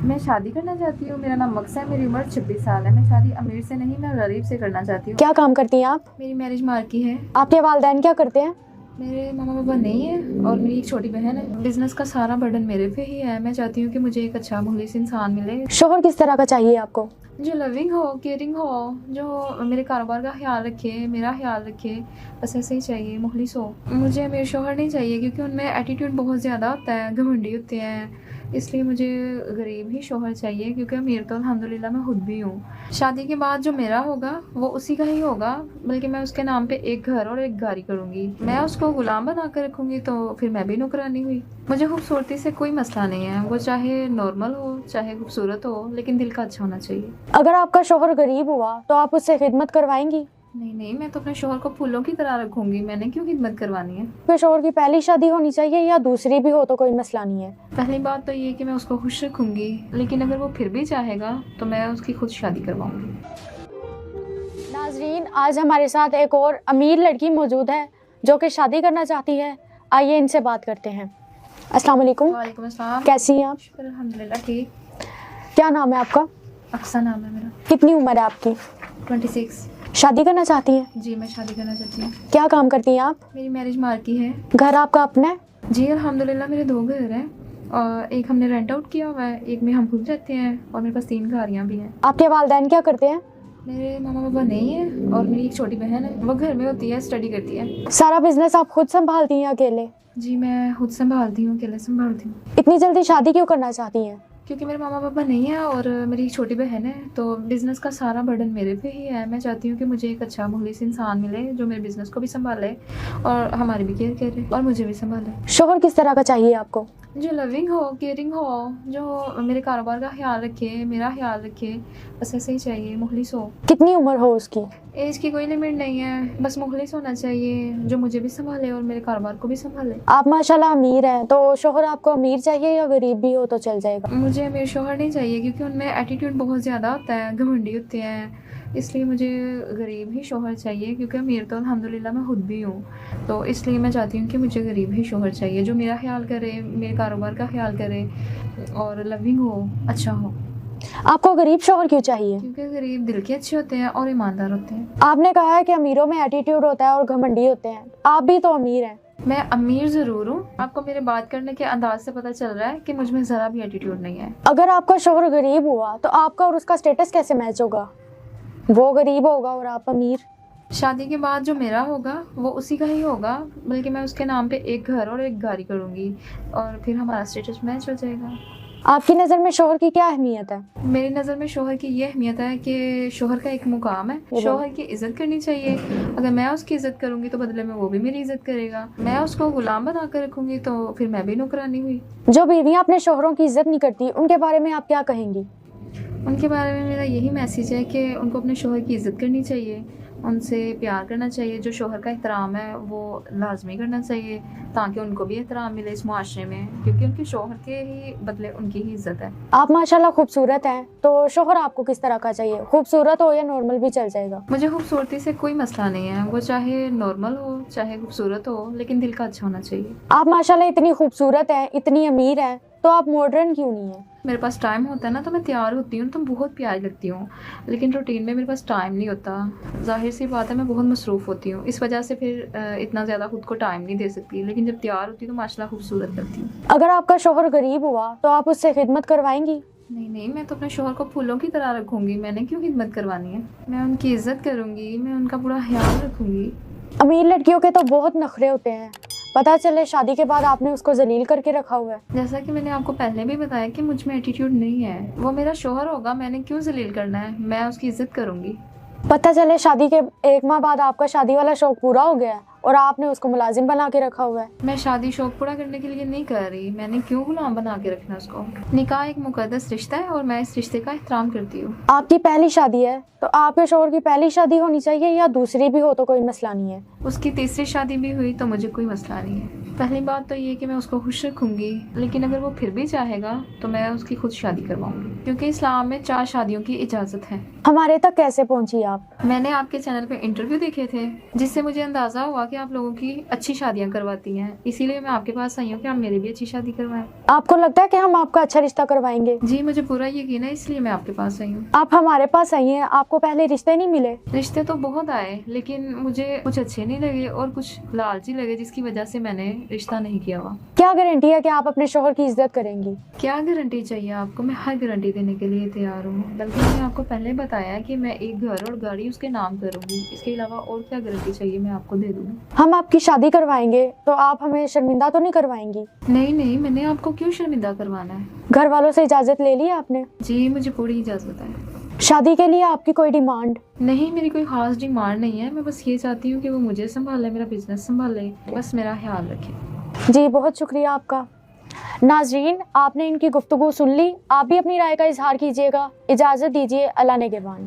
मैं शादी करना चाहती हूँ। मेरा नाम मकसा है। मेरी उम्र 26 साल है। मैं शादी अमीर से नहीं, मैं गरीब से करना चाहती हूँ। क्या काम करती हैं आप? मेरी मैरिज मार्की है। आपके वालिदैन क्या करते हैं? मेरे मामा पापा नहीं है और मेरी एक छोटी बहन है। बिजनेस का सारा बर्डन मेरे पे ही है। मैं चाहती हूँ कि मुझे एक अच्छा मुखलिस इंसान मिले, शोहर किस तरह का चाहिए आपको? जो लविंग हो, केयरिंग हो, जो मेरे कारोबार का ख्याल रखे, मेरा ख्याल रखे, बस ऐसे ही चाहिए, मुखलिस हो। मुझे अमीर शोहर नहीं चाहिए क्योंकि उनमें एटीट्यूड बहुत ज़्यादा होता है, घमंडी होते हैं। इसलिए मुझे गरीब ही शोहर चाहिए क्योंकि अमीर तो अल्हम्दुलिल्लाह मैं खुद भी हूँ। शादी के बाद जो मेरा होगा वो उसी का ही होगा, बल्कि मैं उसके नाम पे एक घर और एक गाड़ी करूँगी। मैं उसको गुलाम बना कर रखूँगी तो फिर मैं भी नौकरानी हुई। मुझे खूबसूरती से कोई मसला नहीं है, वो चाहे नॉर्मल हो चाहे खूबसूरत हो, लेकिन दिल का अच्छा होना चाहिए। अगर आपका शोहर गरीब हुआ तो आप उससे खिदमत करवाएंगी? नहीं नहीं, मैं तो अपने शोहर को फूलों की तरह रखूंगी। मैंने क्यों खिदमत करवानी है। आपके शोहर की पहली शादी होनी चाहिए या दूसरी भी हो तो कोई मसला नहीं है? पहली बात तो ये कि मैं उसको खुश रखूंगी, लेकिन अगर वो फिर भी चाहेगा तो मैं उसकी खुद शादी करवाऊंगी। नाजरीन, आज हमारे साथ एक और अमीर लड़की मौजूद है जो कि शादी करना चाहती है। आइए इनसे बात करते हैं। अस्सलाम वालेकुम। वालेकुम अस्सलाम। कैसी हैं आप? शुक्र अल्हम्दुलिल्लाह ठीक। क्या नाम है आपका? अक्सा नाम है मेरा। कितनी उम्र है आपकी? 26। शादी करना चाहती हैं? जी मैं शादी करना चाहती हूँ। क्या काम करती हैं आप? मेरी मैरिज मार्की है। घर आपका अपना है? जी अल्हम्दुलिल्लाह मेरे 2 घर हैं और एक हमने रेंट आउट किया हुआ है, एक में हम खुद रहते हैं और मेरे पास 3 गाड़ियाँ भी हैं। आपके वालिदैन क्या करते हैं? मेरे मामा पापा नहीं है और मेरी एक छोटी बहन है, वो घर में होती है, स्टडी करती है। सारा बिजनेस आप खुद संभालती हैं अकेले? जी मैं खुद संभालती हूँ, अकेले संभालती हूँ। इतनी जल्दी शादी क्यों करना चाहती हैं? क्योंकि मेरे मामा पापा नहीं है और मेरी एक छोटी बहन है, तो बिज़नेस का सारा बर्डन मेरे पे ही है। मैं चाहती हूँ कि मुझे एक अच्छा मुखलिस इंसान मिले जो मेरे बिज़नेस को भी संभाले और हमारी भी केयर करे और मुझे भी संभाले। शोहर किस तरह का चाहिए आपको? जो लविंग हो, केयरिंग हो, जो मेरे कारोबार का ख्याल रखे, मेरा ख्याल रखे, बस ऐसे ही चाहिए, मुखलिस हो। कितनी उम्र हो उसकी? एज की कोई लिमिट नहीं है, बस मुखलिस होना चाहिए जो मुझे भी संभाले और मेरे कारोबार को भी संभाले। आप माशाल्लाह अमीर हैं, तो शोहर आपको अमीर चाहिए या गरीब भी हो तो चल जाएगा? मुझे अमीर शोहर नहीं चाहिए क्योंकि उनमें एटीट्यूड बहुत ज़्यादा होता है, घमंडी होते हैं। इसलिए मुझे गरीब ही शोहर चाहिए क्योंकि अमीर तो अल्हम्दुलिल्लाह मैं खुद भी हूँ। तो इसलिए मैं चाहती हूँ कि मुझे गरीब ही शोहर चाहिए जो मेरा ख्याल करे, मेरे कारोबार का ख्याल करे और लविंग हो, अच्छा हो। आपको गरीब शोहर क्यों चाहिए? क्योंकि गरीब दिल के अच्छे होते हैं और ईमानदार होते हैं। आपने कहा है कि अमीरों में एटीट्यूड होता है और घमंडी होते हैं, आप भी तो अमीर हैं। मैं अमीर ज़रूर हूँ, आपको मेरे बात करने के अंदाज से पता चल रहा है कि मुझ में ज़रा भी एटीट्यूड नहीं है। अगर आपका शोहर गरीब हुआ तो आपका और उसका स्टेटस कैसे मैच होगा? वो गरीब होगा और आप अमीर। शादी के बाद जो मेरा होगा वो उसी का ही होगा, बल्कि मैं उसके नाम पे एक घर और एक गाड़ी करूँगी और फिर हमारा स्टेटस मैच हो जाएगा। आपकी नज़र में शोहर की क्या अहमियत है? मेरी नज़र में शोहर की ये अहमियत है कि शोहर का एक मुकाम है, शोहर की इज़्ज़त करनी चाहिए। अगर मैं उसकी इज़्ज़त करूँगी तो बदले में वो भी मेरी इज़्ज़त करेगा। मैं उसको गुलाम बना कर रखूँगी तो फिर मैं भी नौकरानी हुई। जो बीवियाँ अपने शोहरों की इज्जत नहीं करती उनके बारे में आप क्या कहेंगी? उनके बारे में मेरा यही मैसेज है कि उनको अपने शोहर की इज़्ज़त करनी चाहिए, उनसे प्यार करना चाहिए, जो शोहर का एहतराम है वो लाजमी करना चाहिए ताकि उनको भी एहतराम मिले इस मुआशरे में, क्योंकि उनके शोहर के ही बदले उनकी ही इज़्ज़त है। आप माशाल्लाह खूबसूरत हैं, तो शोहर आपको किस तरह का चाहिए? खूबसूरत हो या नॉर्मल भी चल जाएगा? मुझे खूबसूरती से कोई मसला नहीं है, वो चाहे नॉर्मल हो चाहे खूबसूरत हो, लेकिन दिल का अच्छा होना चाहिए। आप माशाल्लाह इतनी खूबसूरत हैं, इतनी अमीर हैं, तो आप मॉडर्न क्यों नहीं हैं? मेरे पास टाइम होता है ना तो मैं तैयार होती हूँ, तो बहुत प्यारी लगती हूँ, लेकिन रूटीन में मेरे पास टाइम नहीं होता। जाहिर सी बात है मैं बहुत मसरूफ़ होती हूँ, इस वजह से फिर इतना ज़्यादा खुद को टाइम नहीं दे सकती, लेकिन जब तैयार होती हूँ तो माशाल्लाह खूबसूरत लगती हूँ। अगर आपका शोहर गरीब हुआ तो आप उससे खिदमत करवाएंगी? नहीं नहीं, मैं तो अपने शोहर को फूलों की तरह रखूँगी। मैंने क्यों खिदमत करवानी है। मैं उनकी इज़्ज़त करूँगी, मैं उनका पूरा ख्याल रखूँगी। अमीर लड़कियों के तो बहुत नखरे होते हैं, पता चले शादी के बाद आपने उसको जलील करके रखा हुआ है। जैसा कि मैंने आपको पहले भी बताया कि मुझ में एटीट्यूड नहीं है, वो मेरा शोहर होगा, मैंने क्यों जलील करना है, मैं उसकी इज़्ज़त करूँगी। पता चले शादी के 1 माह बाद आपका शादी वाला शौक पूरा हो गया है और आपने उसको मुलाजिम बना के रखा हुआ है। मैं शादी शौक पूरा करने के लिए नहीं कर रही, मैंने क्यों गुलाम बना के रखना उसको। निकाह एक मुकद्दस रिश्ता है और मैं इस रिश्ते का एहतराम करती हूँ। आपकी पहली शादी है तो आपके शोहर की पहली शादी होनी चाहिए या दूसरी भी हो तो कोई मसला नहीं है? उसकी तीसरी शादी भी हुई तो मुझे कोई मसला नहीं है। पहली बात तो ये कि मैं उसको खुश रखूंगी, लेकिन अगर वो फिर भी चाहेगा तो मैं उसकी खुद शादी करवाऊंगी, क्योंकि इस्लाम में 4 शादियों की इजाज़त है। हमारे तक कैसे पहुंची आप? मैंने आपके चैनल पे इंटरव्यू देखे थे, जिससे मुझे अंदाज़ा हुआ कि आप लोगों की अच्छी शादियां करवाती हैं, इसीलिए मैं आपके पास आई हूँ कि आप मेरी भी अच्छी शादी करवाएं। आपको लगता है कि हम आपका अच्छा रिश्ता करवाएंगे? जी, मुझे पूरा यकीन है, इसलिए मैं आपके पास आई हूँ। आप हमारे पास आई हैं, आपको पहले रिश्ते नहीं मिले? रिश्ते तो बहुत आए, लेकिन मुझे कुछ अच्छे नहीं लगे और कुछ लालची लगे, जिसकी वजह से मैंने रिश्ता नहीं किया हुआ। क्या गारंटी है कि आप अपने शोहर की इज्जत करेंगी? क्या गारंटी चाहिए आपको? मैं हर गारंटी देने के लिए तैयार हूँ, बल्कि मैंने आपको पहले बताया है कि मैं एक घर और गाड़ी उसके नाम करूँगी। इसके अलावा और क्या गारंटी चाहिए मैं आपको दे दूँगी। हम आपकी शादी करवाएंगे तो आप हमें शर्मिंदा तो नहीं करवाएंगी? नहीं नहीं, मैंने आपको क्यों शर्मिंदा करवाना है? घर वालों से इजाज़त ले ली आपने? जी, मुझे पूरी इजाज़त है। शादी के लिए आपकी कोई डिमांड? नहीं, मेरी कोई ख़ास डिमांड नहीं है। मैं बस ये चाहती हूँ कि वो मुझे संभाले, मेरा बिजनेस संभाले, बस मेरा ख्याल रखे। जी, बहुत शुक्रिया आपका। नाजरीन, आपने इनकी गुफ्तगू सुन ली, आप भी अपनी राय का इजहार कीजिएगा। इजाज़त दीजिए, अल्लाह नेगहबान।